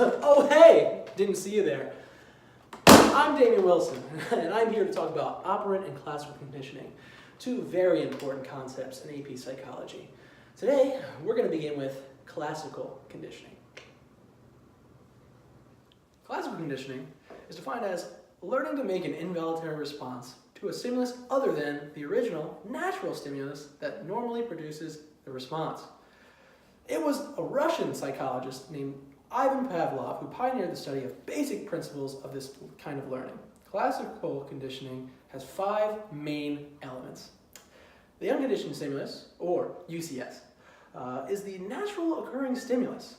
Oh hey, didn't see you there. I'm Damian Wilson, and I'm here to talk about operant and classical conditioning, two very important concepts in AP psychology. Today, we're going to begin with classical conditioning. Classical conditioning is defined as learning to make an involuntary response to a stimulus other than the original natural stimulus that normally produces the response. It was a Russian psychologist named Ivan Pavlov who pioneered the study of basic principles of this kind of learning. Classical conditioning has 5 main elements. The unconditioned stimulus, or UCS, is the natural occurring stimulus.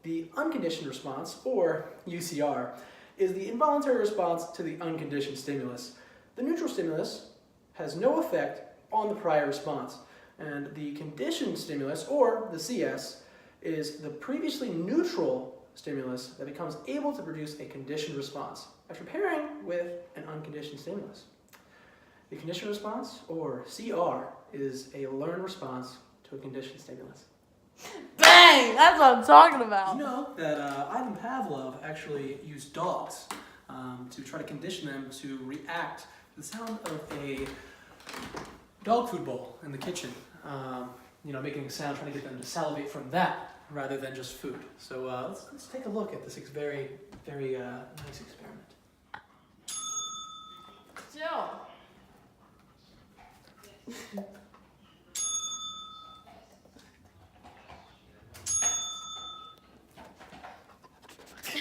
The unconditioned response, or UCR, is the involuntary response to the unconditioned stimulus. The neutral stimulus has no effect on the prior response, and the conditioned stimulus, or the CS, is the previously neutral stimulus that becomes able to produce a conditioned response after pairing with an unconditioned stimulus. The conditioned response, or CR, is a learned response to a conditioned stimulus. Bang! That's what I'm talking about. You know that Ivan Pavlov actually used dogs to try to condition them to react to the sound of a dog food bowl in the kitchen. Making a sound, trying to get them to salivate from that rather than just food. So let's take a look at this very, very nice experiment. Jill.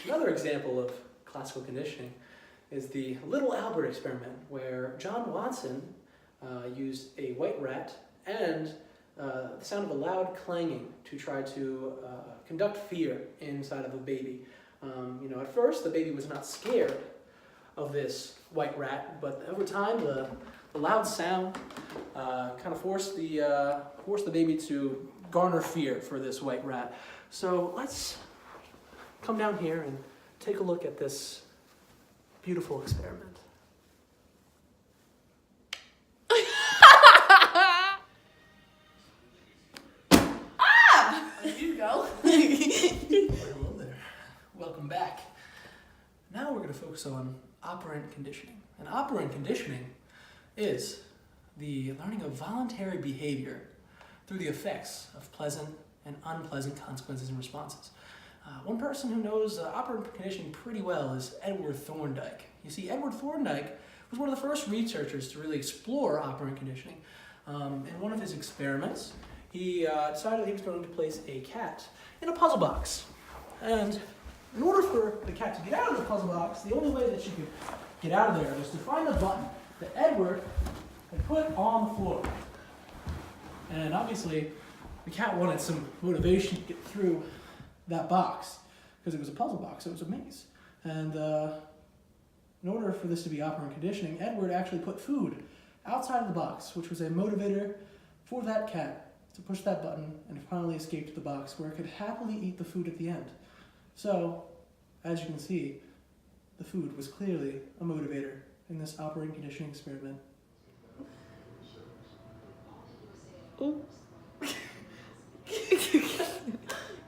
Another example of classical conditioning is the Little Albert experiment, where John Watson used a white rat and the sound of a loud clanging to try to conduct fear inside of a baby. At first the baby was not scared of this white rat, but over time the loud sound kind of forced the baby to garner fear for this white rat. So let's come down here and take a look at this beautiful experiment. There you go. Hello there. Welcome back. Now we're going to focus on operant conditioning. And operant conditioning is the learning of voluntary behavior through the effects of pleasant and unpleasant consequences and responses. One person who knows operant conditioning pretty well is Edward Thorndike. You see, Edward Thorndike was one of the first researchers to really explore operant conditioning. In one of his experiments, he decided he was going to place a cat in a puzzle box. And in order for the cat to get out of the puzzle box, the only way that she could get out of there was to find the button that Edward had put on the floor. And obviously, the cat wanted some motivation to get through that box, because it was a puzzle box, it was a maze. And in order for this to be operant conditioning, Edward actually put food outside of the box, which was a motivator for that cat to push that button and finally escape to the box where it could happily eat the food at the end. So, as you can see, the food was clearly a motivator in this operant conditioning experiment. Ooh.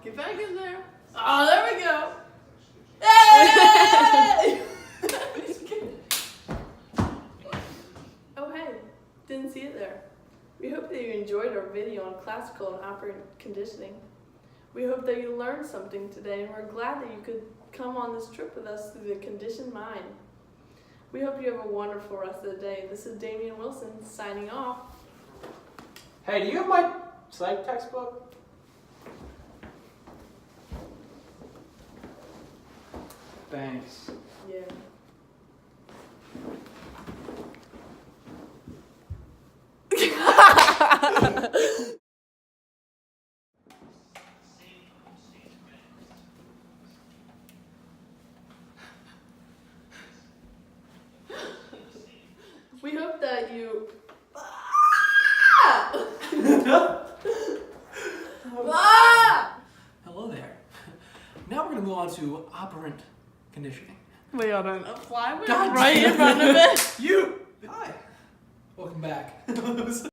Get back in there. Oh, there we go. Hey! Oh, hey. Didn't see it there. We hope that you enjoyed our video on classical and operant conditioning. We hope that you learned something today, and we're glad that you could come on this trip with us through the conditioned mind. We hope you have a wonderful rest of the day. This is Damian Wilson signing off. Hey, do you have my psych textbook? Thanks. Yeah. We hope that you... Hello there. Now we're going to move on to operant conditioning. Wait, hold on. A fly went God right in front of it. You! Hi. Welcome back.